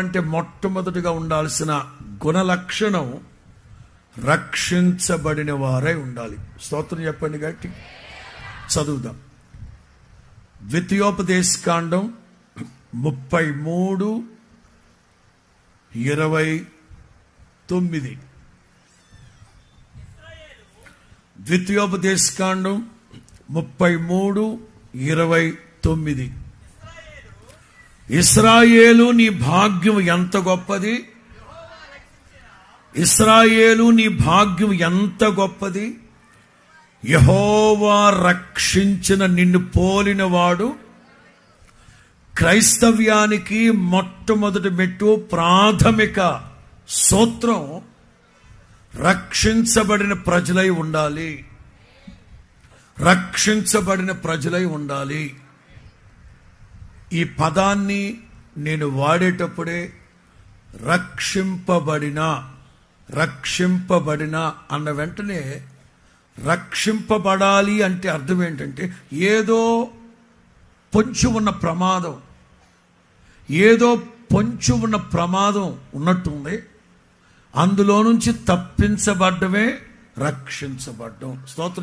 ఉండాలంటే మొట్టమొదటిగా ఉండాల్సిన గుణలక్షణం రక్షించబడిన వారై ఉండాలి. స్తోత్రం చెప్పండి గట్టి. చదువుదాం. ద్వితీయోపదేశకాండం 33:29. ద్వితీయోపదేశకాండం 33:29. ఇశ్రాయేలు నీ భాగ్యం ఎంత గొప్పది, ఇశ్రాయేలు నీ భాగ్యం ఎంత గొప్పది, యెహోవా రక్షించిన నిన్ను పోలిన వాడు. క్రైస్తవ్యానికి మొట్టమొదటి మెట్టు, ప్రాథమిక సూత్రం రక్షించబడిన ప్రజలై ఉండాలి. రక్షించబడిన ప్రజలై ఉండాలి. ఈ పదాన్ని నేను వాడేటప్పుడే రక్షింపబడిన అన్న వెంటనే, రక్షింపబడాలి అంటే అర్థం ఏంటంటే ఏదో పొంచి ఉన్న ప్రమాదం, ఏదో పొంచి ఉన్న ప్రమాదం ఉన్నట్టుంది. అందులో నుంచి తప్పించబడ్డమే రక్షించబడ్డం. స్తోత్రం.